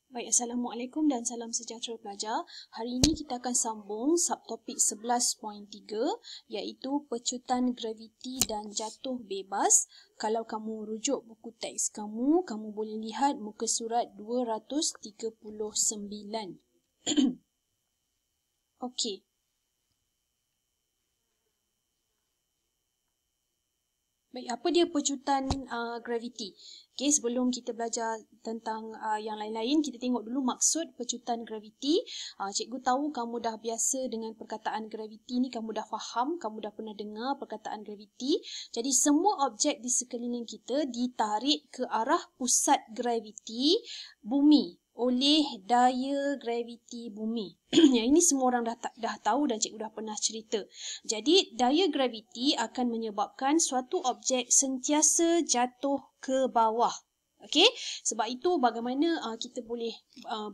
Baik, Assalamualaikum dan salam sejahtera pelajar. Hari ini kita akan sambung subtopik 11.3 iaitu pecutan graviti dan jatuh bebas. Kalau kamu rujuk buku teks kamu boleh lihat muka surat 239. Okey. Baik, apa dia pecutan graviti? Okey, sebelum kita belajar tentang yang lain-lain, kita tengok dulu maksud pecutan graviti. Cikgu tahu kamu dah biasa dengan perkataan graviti ni, kamu dah faham, kamu dah pernah dengar perkataan graviti. Jadi semua objek di sekeliling kita ditarik ke arah pusat graviti bumi oleh daya graviti bumi. Yang ini semua orang dah tahu dan cikgu dah pernah cerita. Jadi daya graviti akan menyebabkan suatu objek sentiasa jatuh ke bawah. Okey, sebab itu bagaimana kita boleh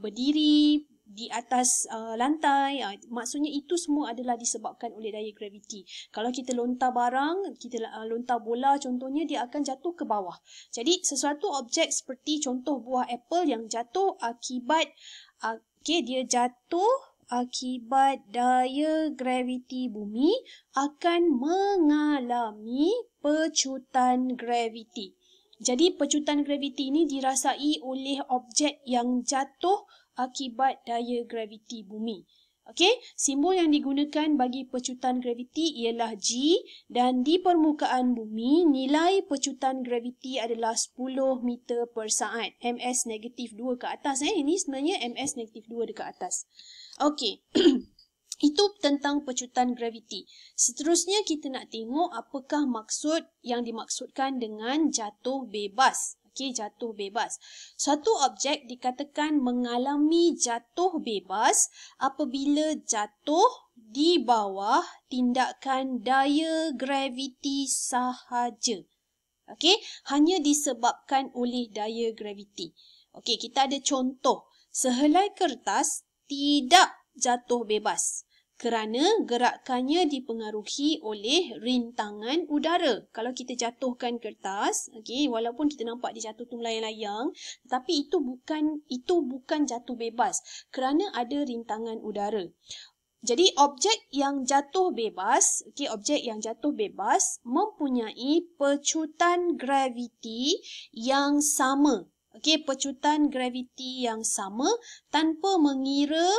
berdiri di atas lantai, maksudnya itu semua adalah disebabkan oleh daya graviti. Kalau kita lontar barang, kita lontar bola contohnya, dia akan jatuh ke bawah. Jadi sesuatu objek seperti contoh buah apple yang jatuh akibat dia jatuh akibat daya graviti bumi akan mengalami pecutan graviti. Jadi pecutan graviti ini dirasai oleh objek yang jatuh akibat daya graviti bumi. Okey, simbol yang digunakan bagi pecutan graviti ialah G dan di permukaan bumi nilai pecutan graviti adalah 10 meter per saat. MS negatif 2 ke atas. Ini sebenarnya MS negatif 2 dekat atas. Okey. Itu tentang pecutan graviti. Seterusnya kita nak tengok apakah maksud yang dimaksudkan dengan jatuh bebas. Okey, jatuh bebas. Suatu objek dikatakan mengalami jatuh bebas apabila jatuh di bawah tindakan daya graviti sahaja. Okey, hanya disebabkan oleh daya graviti. Okey, kita ada contoh. Sehelai kertas tidak jatuh bebas kerana gerakannya dipengaruhi oleh rintangan udara. Kalau kita jatuhkan kertas, okey, walaupun kita nampak dia jatuh tu melayang-layang, tetapi itu bukan jatuh bebas kerana ada rintangan udara. Jadi objek yang jatuh bebas, mempunyai pecutan graviti yang sama. Okey, pecutan graviti yang sama tanpa mengira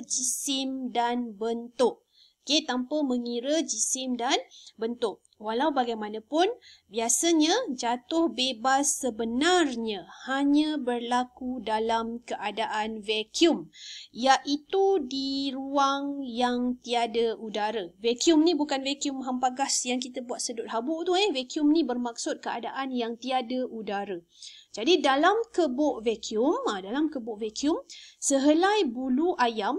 jisim dan bentuk. Okey, tanpa mengira jisim dan bentuk. Walau bagaimanapun, biasanya jatuh bebas sebenarnya hanya berlaku dalam keadaan vacuum, iaitu di ruang yang tiada udara. Vacuum ni bukan vacuum hampa gas yang kita buat sedut habuk tu. Vacuum ni bermaksud keadaan yang tiada udara. Jadi dalam kebuk vacuum, sehelai bulu ayam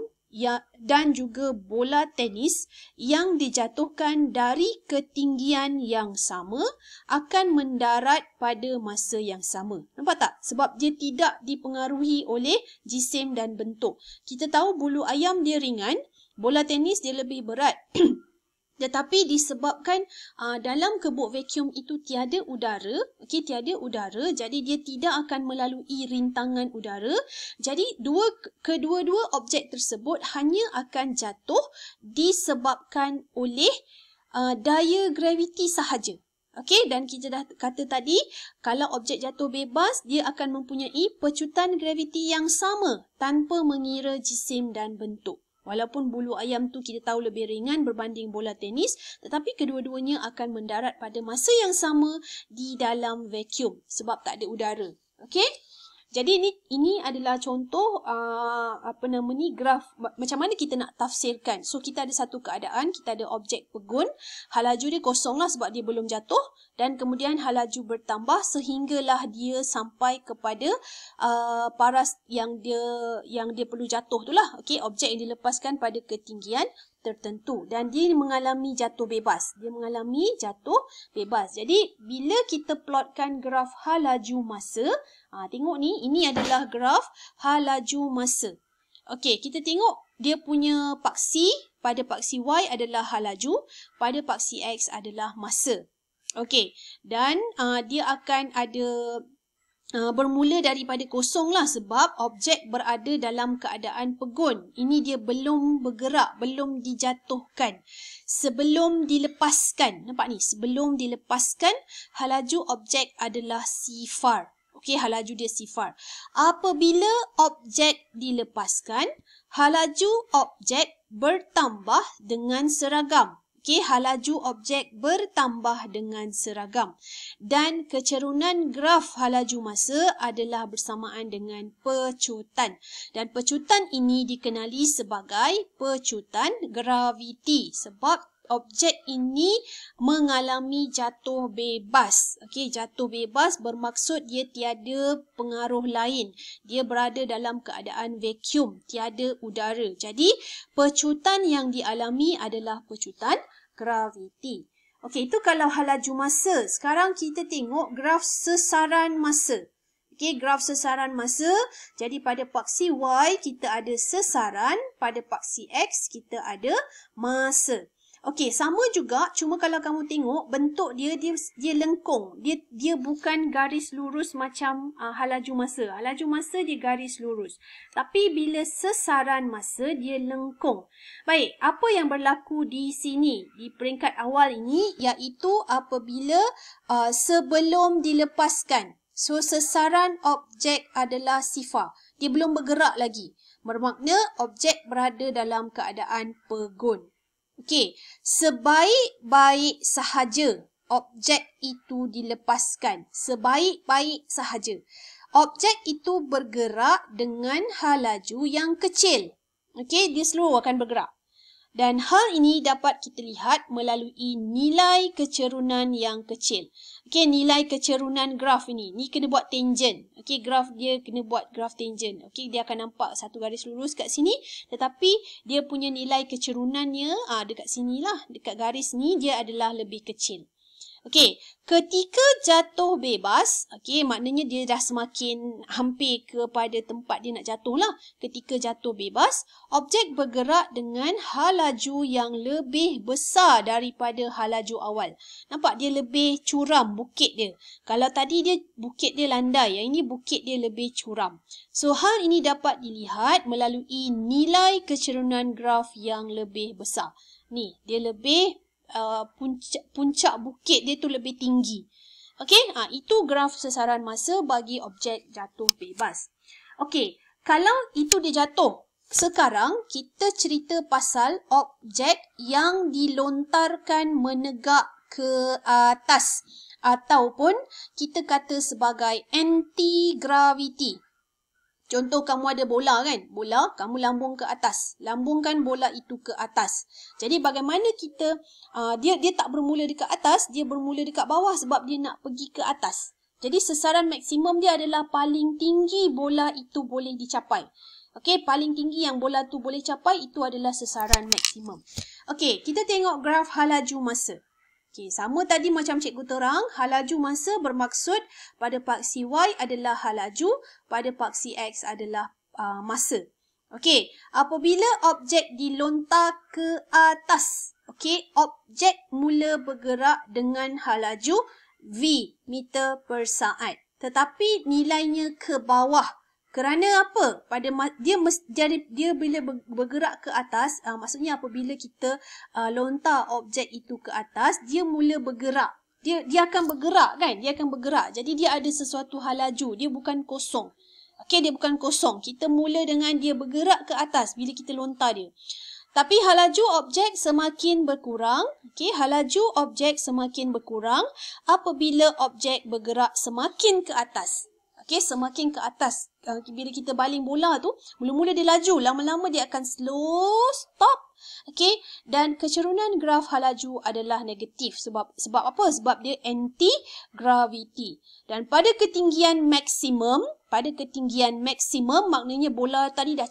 dan juga bola tenis yang dijatuhkan dari ketinggian yang sama akan mendarat pada masa yang sama. Nampak tak? Sebab dia tidak dipengaruhi oleh jisim dan bentuk. Kita tahu bulu ayam dia ringan, bola tenis dia lebih berat. Tetapi disebabkan dalam kebuk vacuum itu tiada udara, jadi dia tidak akan melalui rintangan udara. Jadi kedua-dua objek tersebut hanya akan jatuh disebabkan oleh daya graviti sahaja. Okey, dan kita dah kata tadi, kalau objek jatuh bebas, dia akan mempunyai pecutan graviti yang sama tanpa mengira jisim dan bentuk. Walaupun bulu ayam tu kita tahu lebih ringan berbanding bola tenis, tetapi kedua-duanya akan mendarat pada masa yang sama di dalam vacuum sebab tak ada udara. Okey? Jadi ini adalah contoh graf macam mana kita nak tafsirkan. So kita ada satu keadaan, kita ada objek pegun, halaju dia kosong lah sebab dia belum jatuh, dan kemudian halaju bertambah sehinggalah dia sampai kepada paras yang dia perlu jatuh tu lah. Okey, objek yang dilepaskan pada ketinggian tertentu dan dia mengalami jatuh bebas. Jadi bila kita plotkan graf halaju masa, tengok ni, ini adalah graf halaju masa. Okey, kita tengok dia punya paksi, pada paksi Y adalah halaju, pada paksi X adalah masa. Okey, dan dia akan ada bermula daripada kosong lah sebab objek berada dalam keadaan pegun. Ini dia belum bergerak, belum dijatuhkan. Sebelum dilepaskan, nampak ni? Sebelum dilepaskan, halaju objek adalah sifar. Okey, halaju dia sifar. Apabila objek dilepaskan, halaju objek bertambah dengan seragam. Okey, halaju objek bertambah dengan seragam. Dan kecerunan graf halaju masa adalah bersamaan dengan pecutan. Dan pecutan ini dikenali sebagai pecutan graviti sebab objek ini mengalami jatuh bebas. Okey, jatuh bebas bermaksud dia tiada pengaruh lain. Dia berada dalam keadaan vacuum, tiada udara. Jadi, pecutan yang dialami adalah pecutan graviti. Okey, itu kalau halaju masa. Sekarang kita tengok graf sesaran masa. Okey, graf sesaran masa. Jadi pada paksi Y kita ada sesaran, pada paksi X kita ada masa. Okey, sama juga, cuma kalau kamu tengok bentuk dia lengkung. Dia bukan garis lurus macam halaju masa. Halaju masa dia garis lurus. Tapi bila sesaran masa dia lengkung. Baik, apa yang berlaku di sini di peringkat awal ini iaitu apabila sebelum dilepaskan. So sesaran objek adalah sifar. Dia belum bergerak lagi. Bermakna objek berada dalam keadaan pegun. Okey, sebaik-baik sahaja objek itu dilepaskan. Sebaik-baik sahaja. Objek itu bergerak dengan halaju yang kecil. Okey, dia slow akan bergerak. Dan hal ini dapat kita lihat melalui nilai kecerunan yang kecil. Okey, nilai kecerunan graf ini. Ni kena buat tangent. Okey, graf dia kena buat graf tangent. Okey, dia akan nampak satu garis lurus kat sini. Tetapi dia punya nilai kecerunannya dekat sini lah. Dekat garis ni dia adalah lebih kecil. Okey, ketika jatuh bebas, okey, maknanya dia dah semakin hampir kepada tempat dia nak jatuh lah. Ketika jatuh bebas, objek bergerak dengan halaju yang lebih besar daripada halaju awal. Nampak dia lebih curam bukit dia. Kalau tadi dia bukit dia landai, yang ini bukit dia lebih curam. So, hal ini dapat dilihat melalui nilai kecerunan graf yang lebih besar. Ni, dia lebih puncak bukit dia tu lebih tinggi. Okey, itu graf sesaran masa bagi objek jatuh bebas. Okey, kalau itu dia jatuh, sekarang kita cerita pasal objek yang dilontarkan menegak ke atas ataupun kita kata sebagai anti-gravity. Contoh kamu ada bola kan? Bola, kamu lambung ke atas. Lambungkan bola itu ke atas. Jadi bagaimana kita, dia tak bermula dekat atas, dia bermula dekat bawah sebab dia nak pergi ke atas. Jadi sesaran maksimum dia adalah paling tinggi bola itu boleh dicapai. Okey, paling tinggi yang bola tu boleh capai itu adalah sesaran maksimum. Okey, kita tengok graf halaju masa. Okey, sama tadi macam cikgu terang, halaju masa bermaksud pada paksi Y adalah halaju, pada paksi X adalah masa. Okey, apabila objek dilontar ke atas, okey, objek mula bergerak dengan halaju V meter per saat. Tetapi nilainya ke bawah. Kerana apa? Dia bila bergerak ke atas, maksudnya apabila kita lontar objek itu ke atas, dia mula bergerak. Dia akan bergerak kan? Dia akan bergerak. Jadi dia ada sesuatu halaju. Dia bukan kosong. Okey, dia bukan kosong. Kita mula dengan dia bergerak ke atas bila kita lontar dia. Tapi halaju objek semakin berkurang. Okey, halaju objek semakin berkurang apabila objek bergerak semakin ke atas. Okey, semakin ke atas. Bila kita baling bola tu, mula-mula dia laju, lama-lama dia akan slow stop. Okey, dan kecerunan graf halaju adalah negatif. Sebab apa? Sebab dia anti-gravity. Dan pada ketinggian maksimum maknanya bola tadi dah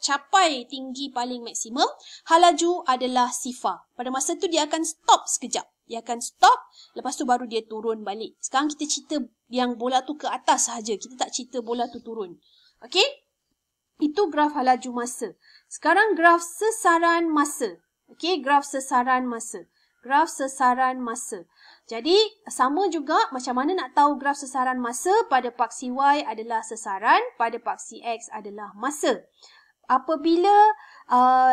capai tinggi paling maksimum, halaju adalah sifar. Pada masa tu dia akan stop sekejap. Dia akan stop, lepas tu baru dia turun balik. Sekarang kita cerita yang bola tu ke atas sahaja. Kita tak cerita bola tu turun. Okey? Itu graf halaju masa. Sekarang graf sesaran masa. Okey, graf sesaran masa. Graf sesaran masa. Jadi, sama juga macam mana nak tahu graf sesaran masa pada paksi Y adalah sesaran, pada paksi X adalah masa. Apabila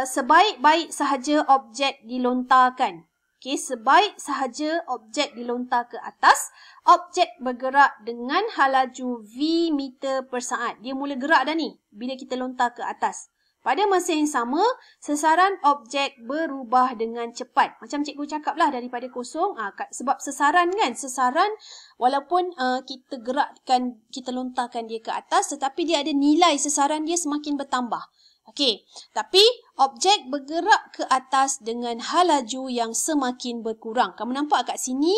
sebaik-baik sahaja objek dilontarkan. Okey, sebaik sahaja objek dilontar ke atas, objek bergerak dengan halaju V meter per saat. Dia mula gerak dah ni bila kita lontar ke atas. Pada masa yang sama, sesaran objek berubah dengan cepat. Macam cikgu cakap lah daripada kosong. Sebab sesaran kan, sesaran walaupun kita gerakkan, kita lontarkan dia ke atas, tetapi dia ada nilai sesaran dia semakin bertambah. Okey, tapi objek bergerak ke atas dengan halaju yang semakin berkurang. Kamu nampak kat sini,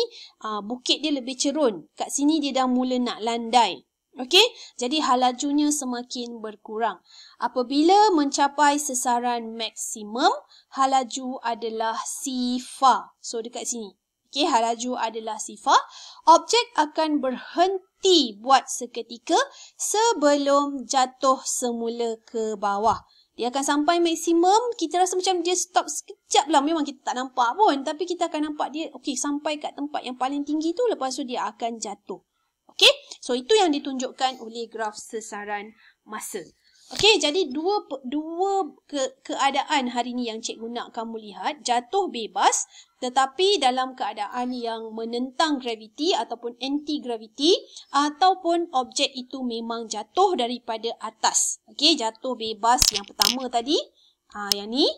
bukit dia lebih cerun. Kat sini dia dah mula nak landai. Okey, jadi halajunya semakin berkurang. Apabila mencapai sesaran maksimum, halaju adalah sifar. So, dekat sini. Okey, halaju adalah sifar. Objek akan berhenti buat seketika sebelum jatuh semula ke bawah. Dia akan sampai maksimum, kita rasa macam dia stop sekejap lah. Memang kita tak nampak pun. Tapi kita akan nampak dia, okey, sampai kat tempat yang paling tinggi tu, lepas tu dia akan jatuh. Okey, so itu yang ditunjukkan oleh graf sesaran masa. Okey, jadi dua keadaan hari ni yang cikgu nak kamu lihat. Jatuh bebas, tetapi dalam keadaan yang menentang graviti ataupun anti-graviti, ataupun objek itu memang jatuh daripada atas. Okey, jatuh bebas yang pertama tadi. Yang ni.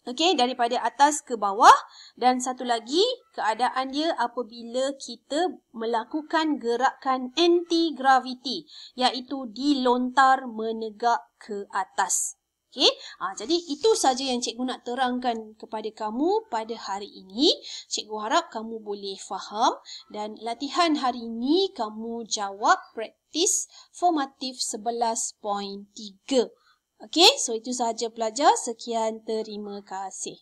Okey, daripada atas ke bawah. Dan satu lagi, keadaan dia apabila kita melakukan gerakan anti-graviti, iaitu dilontar menegak ke atas. Okey, jadi itu saja yang cikgu nak terangkan kepada kamu pada hari ini. Cikgu harap kamu boleh faham dan latihan hari ini kamu jawab praktis formatif 11.3. Okey, so itu sahaja pelajar. Sekian, terima kasih.